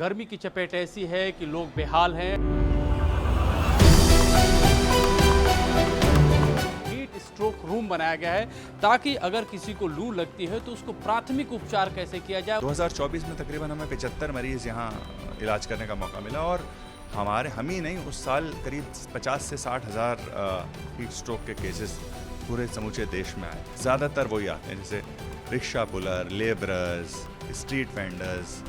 गर्मी की चपेट ऐसी है कि लोग बेहाल हैं। हीट स्ट्रोक रूम बनाया गया है ताकि अगर किसी को लू लगती है तो उसको प्राथमिक उपचार कैसे किया जाए। 2024 में तकरीबन हमें 75 मरीज यहाँ इलाज करने का मौका मिला और हम ही नहीं, उस साल करीब 50 से 60 हज़ार हीट स्ट्रोक के केसेस पूरे समूचे देश में आए। ज़्यादातर वही आते हैं जैसे rickshaw puller, labourers, street vendors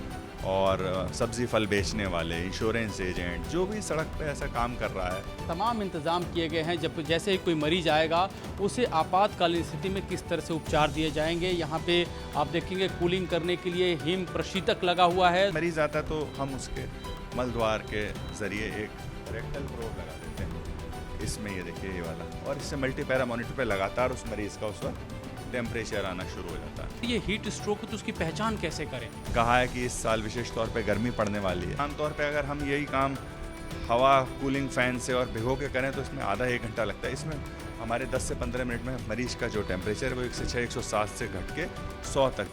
और सब्जी फल बेचने वाले, इंश्योरेंस एजेंट, जो भी सड़क पे ऐसा काम कर रहा है। तमाम इंतजाम किए गए हैं। जब जैसे ही कोई मरीज आएगा उसे आपातकालीन स्थिति में किस तरह से उपचार दिए जाएंगे। यहाँ पे आप देखेंगे कूलिंग करने के लिए हिम प्रशीतक लगा हुआ है। मरीज आता है तो हम उसके मल द्वार के जरिए एक रेक्टल प्रोब लगा देते हैं। इसमें ये देखिए ये वाला, और इससे मल्टीपैरा मॉनिटर पे लगातार उस मरीज का उस वक्त टेम्परेचर आना शुरू हो जाता है। ये हीट स्ट्रोक तो उसकी पहचान कैसे करें? कहा है कि इस साल विशेष तौर पे गर्मी पड़ने वाली है। आमतौर पे अगर हम यही काम हवा कूलिंग फैन से और भिगो के करें तो इसमें आधा 1 घंटा लगता है। इसमें हमारे 10 से 15 मिनट में मरीज का जो टेम्परेचर है वो 106, 107 से घट के 100 तक।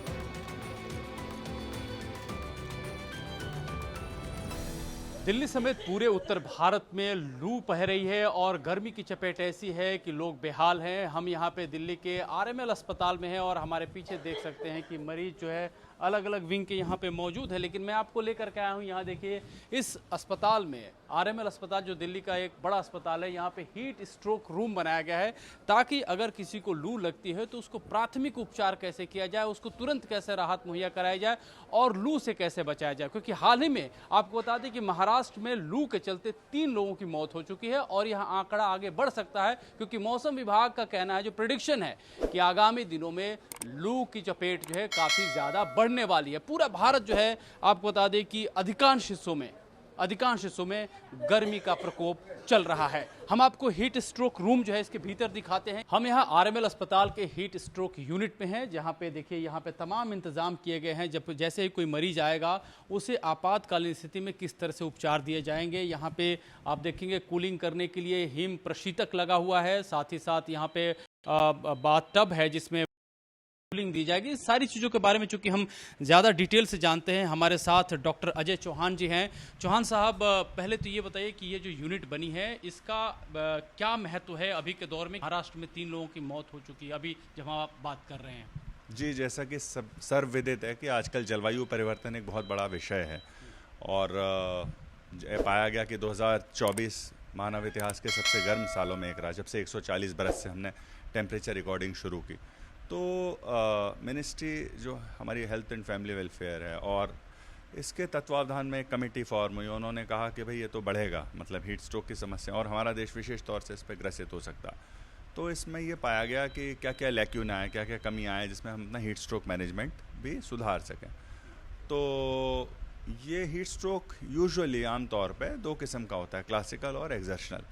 दिल्ली समेत पूरे उत्तर भारत में लू बह रही है और गर्मी की चपेट ऐसी है कि लोग बेहाल हैं। हम यहाँ पे दिल्ली के आरएमएल अस्पताल में हैं और हमारे पीछे देख सकते हैं कि मरीज जो है अलग अलग विंग के यहाँ पे मौजूद है। लेकिन मैं आपको लेकर के आया हूँ यहाँ देखिए इस अस्पताल में, आरएमएल अस्पताल जो दिल्ली का एक बड़ा अस्पताल है, यहाँ पे हीट स्ट्रोक रूम बनाया गया है ताकि अगर किसी को लू लगती है तो उसको प्राथमिक उपचार कैसे किया जाए, उसको तुरंत कैसे राहत मुहैया कराई जाए और लू से कैसे बचाया जाए। क्योंकि हाल ही में आपको बता दें कि महाराष्ट्र में लू के चलते 3 लोगों की मौत हो चुकी है और यहाँ आंकड़ा आगे बढ़ सकता है क्योंकि मौसम विभाग का कहना है, जो प्रेडिक्शन है कि आगामी दिनों में लू की चपेट जो है काफ़ी ज़्यादा बढ़ने वाली है। पूरा भारत जो है आपको बता दें कि अधिकांश हिस्सों में गर्मी का प्रकोप चल रहा है। हम आपको हीट स्ट्रोक रूम जो है इसके भीतर दिखाते हैं। हम यहाँ आरएमएल अस्पताल के हीट स्ट्रोक यूनिट में हैं जहाँ पे देखिए यहाँ पे तमाम इंतजाम किए गए हैं। जब जैसे ही कोई मरीज आएगा उसे आपातकालीन स्थिति में किस तरह से उपचार दिए जाएंगे। यहाँ पे आप देखेंगे कूलिंग करने के लिए हिम प्रशीतक लगा हुआ है, साथ ही साथ यहाँ पे बाथ टब है जिसमें कूलिंग दी जाएगी। सारी चीज़ों के बारे में चूंकि हम ज़्यादा डिटेल से जानते हैं, हमारे साथ डॉक्टर अजय चौहान जी हैं। चौहान साहब, पहले तो ये बताइए कि ये जो यूनिट बनी है इसका क्या महत्व है अभी के दौर में। महाराष्ट्र में 3 लोगों की मौत हो चुकी है अभी जब हम आप बात कर रहे हैं। जी, जैसा कि सर्वविदित है कि आजकल जलवायु परिवर्तन एक बहुत बड़ा विषय है और पाया गया कि 2024 मानव इतिहास के सबसे गर्म सालों में एक रहा, जब से 140 बरस से हमने टेम्परेचर रिकॉर्डिंग शुरू की। तो मिनिस्ट्री जो हमारी हेल्थ एंड फैमिली वेलफेयर है और इसके तत्वावधान में एक कमेटी फॉर्म हुई। उन्होंने कहा कि भाई ये तो बढ़ेगा, मतलब हीट स्ट्रोक की समस्या, और हमारा देश विशेष तौर से इस पर ग्रसित हो सकता। तो इसमें ये पाया गया कि क्या क्या लैक्यूना है, क्या क्या कमियाँ हैं जिसमें हम अपना हीट स्ट्रोक मैनेजमेंट भी सुधार सकें। तो ये हीट स्ट्रोक यूजुअली आमतौर पे 2 किस्म का होता है, क्लासिकल और एक्सर्शनल।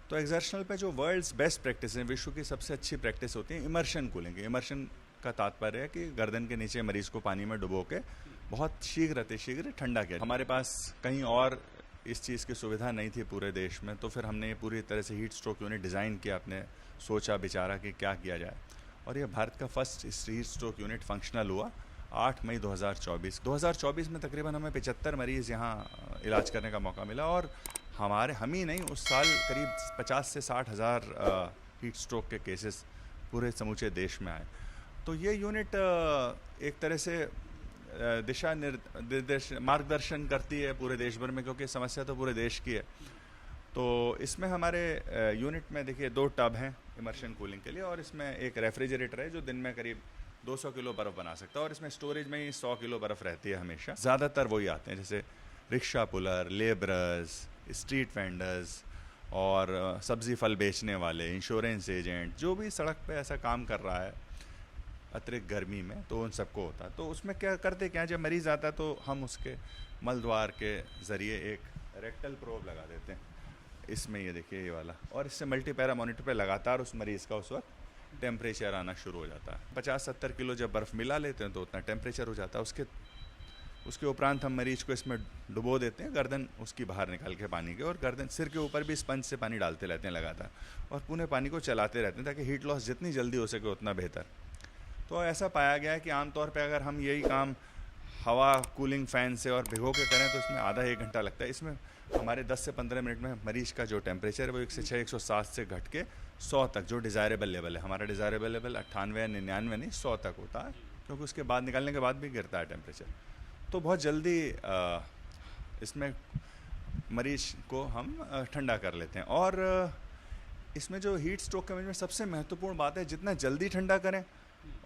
तो एक्सर्शनल पे जो वर्ल्ड्स बेस्ट प्रैक्टिस है, विश्व की सबसे अच्छी प्रैक्टिस होती है इमर्शन कूलिंग। इमर्शन का तात्पर्य है कि गर्दन के नीचे मरीज को पानी में डुबो के बहुत शीघ्र ठंडा किया। हमारे पास कहीं और इस चीज़ की सुविधा नहीं थी पूरे देश में, तो फिर हमने ये पूरी तरह से हीट स्ट्रोक यूनिट डिज़ाइन किया, अपने सोचा विचारा कि क्या किया जाए, और ये भारत का first heat stroke unit functional हुआ 8 मई 2024। 2024 में तकरीबन हमें 75 मरीज़ यहाँ इलाज करने का मौका मिला और हम ही नहीं, उस साल करीब 50 से 60 हज़ार हीट स्ट्रोक के केसेस पूरे समूचे देश में आए। तो ये यूनिट एक तरह से दिशा निर्देश मार्गदर्शन करती है पूरे देश भर में, क्योंकि समस्या तो पूरे देश की है। तो इसमें हमारे यूनिट में देखिए 2 टब हैं इमर्शन कूलिंग के लिए, और इसमें एक रेफ्रिजरेटर है जो दिन में करीब 200 किलो बर्फ़ बना सकता है, और इसमें स्टोरेज में ही 100 किलो बर्फ़ रहती है हमेशा। ज़्यादातर वही आते हैं जैसे rickshaw puller, labourers, street vendors और सब्जी फल बेचने वाले, इंश्योरेंस एजेंट, जो भी सड़क पे ऐसा काम कर रहा है अतिरिक्त गर्मी में, तो उन सबको होता है। तो उसमें क्या करते क्या, जब मरीज़ आता है तो हम उसके मल द्वार के ज़रिए एक रेक्टल प्रोब लगा देते हैं। इसमें ये देखिए ये वाला, और इससे मल्टीपैरा मॉनिटर पे लगातार उस मरीज़ का उस वक्त टेम्परेचर आना शुरू हो जाता है। 50-70 किलो जब बर्फ़ मिला लेते हैं तो उतना टेम्परेचर हो जाता है। उसके उपरांत हम मरीज को इसमें डुबो देते हैं, गर्दन उसकी बाहर निकाल के पानी के, और गर्दन सिर के ऊपर भी स्पंज से पानी डालते रहते हैं लगातार, और पूरे पानी को चलाते रहते हैं ताकि हीट लॉस जितनी जल्दी हो सके उतना बेहतर। तो ऐसा पाया गया है कि आमतौर पे अगर हम यही काम हवा कूलिंग फ़ैन से और भिगो के करें तो इसमें आधा 1 घंटा लगता है। इसमें हमारे 10 से 15 मिनट में मरीज़ का जो टेम्परेचर है वो 106 107 से घट के 100 तक, जो डिज़ायरेबल लेवल है, हमारा डिज़ायरेबल लेवल 98 99 नहीं 100 तक होता है, क्योंकि उसके बाद निकालने के बाद भी गिरता है टेम्परेचर। तो बहुत जल्दी इसमें मरीज़ को हम ठंडा कर लेते हैं। और इसमें जो हीट स्ट्रोक के में सबसे महत्वपूर्ण बात है जितना जल्दी ठंडा करें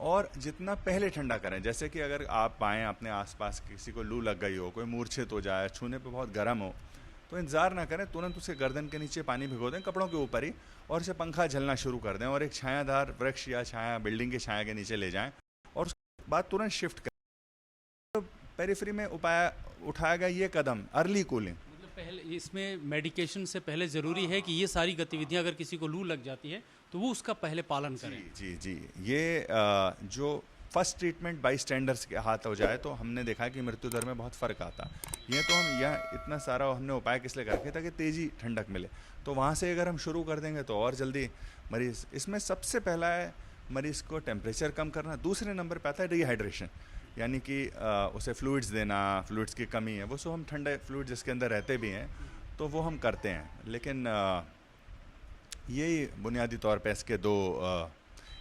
और जितना पहले ठंडा करें। जैसे कि अगर आप पाएँ अपने आसपास किसी को लू लग गई हो, कोई मूर्छित हो जाए, छूने पे बहुत गर्म हो, तो इंतज़ार ना करें, तुरंत उसे गर्दन के नीचे पानी भिगो दें कपड़ों के ऊपर ही, और इसे पंखा झलना शुरू कर दें और एक छायादार वृक्ष या छाया बिल्डिंग की छाया के नीचे ले जाएं और उसके बाद तुरंत शिफ्ट करें। तो पेरिफेरी में उठाया गया ये कदम अर्ली कूलिंग, पहले इसमें मेडिकेशन से पहले ज़रूरी है कि ये सारी गतिविधियां अगर किसी को लू लग जाती है तो वो उसका पहले पालन करें। जी जी जी, ये जो फर्स्ट ट्रीटमेंट बाई स्टैंडर्ड्स के हाथ हो जाए तो हमने देखा कि मृत्यु दर में बहुत फ़र्क आता। ये तो हम यह इतना सारा हमने उपाय किस लिए करके ताकि तेज़ी ठंडक मिले, तो वहाँ से अगर हम शुरू कर देंगे तो और जल्दी मरीज़। इसमें सबसे पहला है मरीज़ को टेम्परेचर कम करना, दूसरे नंबर पे आता है डिहाइड्रेशन, यानी कि उसे फ्लूइड्स देना, फ्लूइड्स की कमी है वो सो हम ठंडे फ्लूइड जिसके अंदर रहते भी हैं तो वो हम करते हैं। लेकिन यही बुनियादी तौर पे इसके दो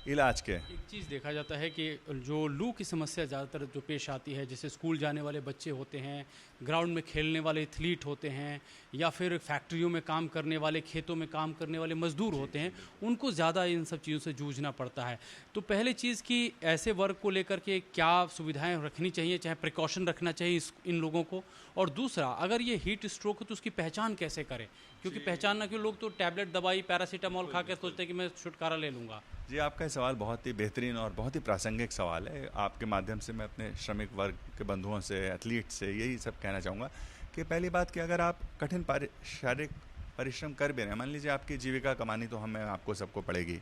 इलाज के। एक चीज़ देखा जाता है कि जो लू की समस्या ज़्यादातर जो पेश आती है, जैसे स्कूल जाने वाले बच्चे होते हैं, ग्राउंड में खेलने वाले एथलीट होते हैं, या फिर फैक्ट्रियों में काम करने वाले, खेतों में काम करने वाले मजदूर होते हैं, उनको ज़्यादा इन सब चीज़ों से जूझना पड़ता है। तो पहले चीज़ कि ऐसे वर्ग को लेकर के क्या सुविधाएं रखनी चाहिए, चाहे प्रिकॉशन रखना चाहिए इन लोगों को, और दूसरा अगर ये हीट स्ट्रोक है तो उसकी पहचान कैसे करें, क्योंकि पहचानना क्यों, लोग तो टैबलेट दवाई पैरासीटामॉल खा के सोचते हैं कि मैं छुटकारा ले लूँगा। जी, आपका सवाल बहुत ही बेहतरीन और बहुत ही प्रासंगिक सवाल है। आपके माध्यम से मैं अपने श्रमिक वर्ग के बंधुओं से, एथलीट से यही सब कहना चाहूँगा कि पहली बात कि अगर आप कठिन शारीरिक परिश्रम कर भी रहे हैं, मान लीजिए आपकी जीविका कमानी तो हमें आपको सबको पड़ेगी,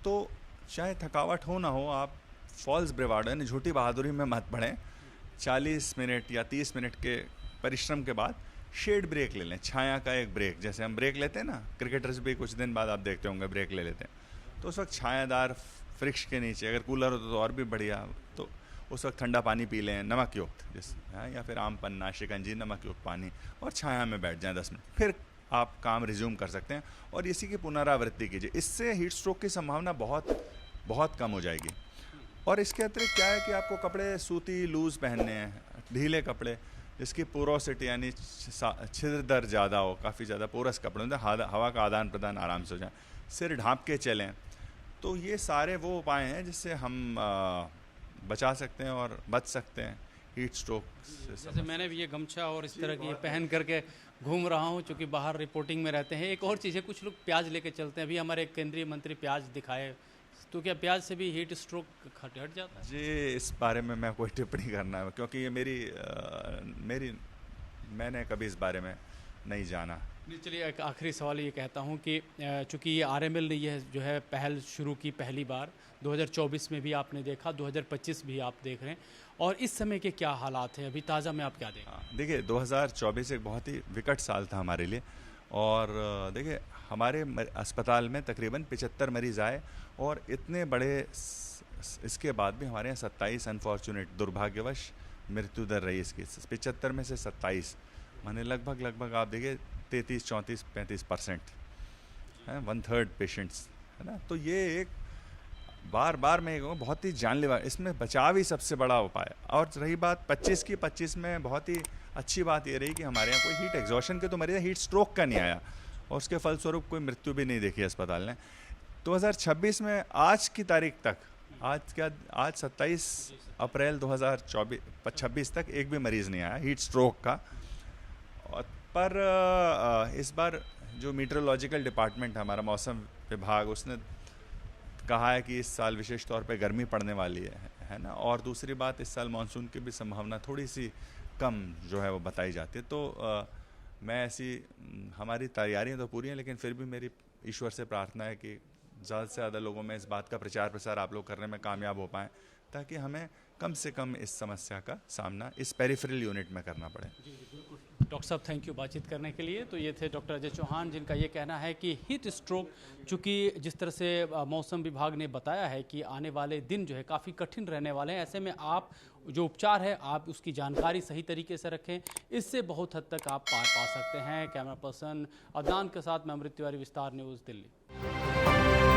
तो चाहे थकावट हो ना हो, आप फॉल्स ब्रेवाडो यानी झूठी बहादुरी में मत पड़ें। 40 मिनट या 30 मिनट के परिश्रम के बाद शेड ब्रेक ले लें, छाया का एक ब्रेक, जैसे हम ब्रेक लेते हैं ना, क्रिकेटर्स भी कुछ दिन बाद आप देखते होंगे ब्रेक ले लेते हैं, तो उस वक्त छायादार वृक्ष के नीचे, अगर कूलर हो तो और भी बढ़िया, तो उस वक्त ठंडा पानी पी लें नमक युक्त, जैसे या फिर आम पन्ना, शिकंजी, नमक युक्त पानी, और छाया में बैठ जाएं 10 मिनट, फिर आप काम रिज्यूम कर सकते हैं और इसी की पुनरावृत्ति कीजिए। इससे हीट स्ट्रोक की संभावना बहुत बहुत कम हो जाएगी। और इसके अतिरिक्त क्या है कि आपको कपड़े सूती लूज़ पहनने हैं, ढीले कपड़े जिसकी पोरोसिटी यानी छिद्र दर ज़्यादा हो, काफ़ी ज़्यादा पोरस कपड़े हों, हवा का आदान प्रदान आराम से हो जाए, सिर ढाँप के चलें। तो ये सारे वो उपाय हैं जिससे हम बचा सकते हैं और बच सकते हैं हीट स्ट्रोक से। जैसे मैंने भी ये गमछा और इस तरह की पहन करके घूम रहा हूँ, चूँकि बाहर रिपोर्टिंग में रहते हैं। एक और चीज़ है, कुछ लोग प्याज लेके चलते हैं, अभी हमारे केंद्रीय मंत्री प्याज दिखाए, तो क्या प्याज से भी हीट स्ट्रोक हट जाता है? जी, इस बारे में मैं कोई टिप्पणी करना है, क्योंकि ये मैंने कभी इस बारे में नहीं जाना। चलिए, एक आखिरी सवाल ये कहता हूँ कि चूँकि ये आरएमएल ने ये जो है पहल शुरू की पहली बार 2024 में भी आपने देखा, 2025 भी आप देख रहे हैं, और इस समय के क्या हालात हैं अभी ताज़ा में, आप क्या देख रहे हैं? देखिए, 2024 एक बहुत ही विकट साल था हमारे लिए, और देखिए हमारे अस्पताल में तकरीबन 75 मरीज़ आए, और इतने बड़े इसके बाद भी हमारे यहाँ 27 अनफॉर्चुनेट दुर्भाग्यवश मृत्यु दर रही इसकी, 75 में से 27, माने लगभग आप देखिए 33, 34, 35% है, 1/3 पेशेंट्स, है ना। तो ये एक बार मैं कहूँ बहुत ही जानलेवा, इसमें बचाव ही सबसे बड़ा उपाय। और रही बात 25 की, 25 में बहुत ही अच्छी बात ये रही कि हमारे यहाँ कोई हीट एग्जॉशन के तो मरीज, हीट स्ट्रोक का नहीं आया, और उसके फलस्वरूप कोई मृत्यु भी नहीं देखी अस्पताल ने। 2026 में आज की तारीख तक, आज 27 अप्रैल 2026 तक एक भी मरीज़ नहीं आया हीट स्ट्रोक का। पर इस बार जो मीटरोलॉजिकल डिपार्टमेंट है, हमारा मौसम विभाग, उसने कहा है कि इस साल विशेष तौर पे गर्मी पड़ने वाली है ना, और दूसरी बात, इस साल मानसून की भी संभावना थोड़ी सी कम जो है वो बताई जाती है। तो मैं हमारी तैयारियां तो पूरी हैं, लेकिन फिर भी मेरी ईश्वर से प्रार्थना है कि ज़्यादा से ज़्यादा लोगों में इस बात का प्रचार प्रसार आप लोग करने में कामयाब हो पाएँ, ताकि हमें कम से कम इस समस्या का सामना इस पेरिफेरल यूनिट में करना पड़े। डॉक्टर साहब थैंक यू बातचीत करने के लिए। तो ये थे डॉक्टर अजय चौहान, जिनका ये कहना है कि हीट स्ट्रोक, चूँकि जिस तरह से मौसम विभाग ने बताया है कि आने वाले दिन जो है काफ़ी कठिन रहने वाले हैं, ऐसे में आप जो उपचार है आप उसकी जानकारी सही तरीके से रखें, इससे बहुत हद तक आप पार पा सकते हैं। कैमरा पर्सन अदनान के साथ मैं अमृत तिवारी, विस्तार न्यूज़, दिल्ली।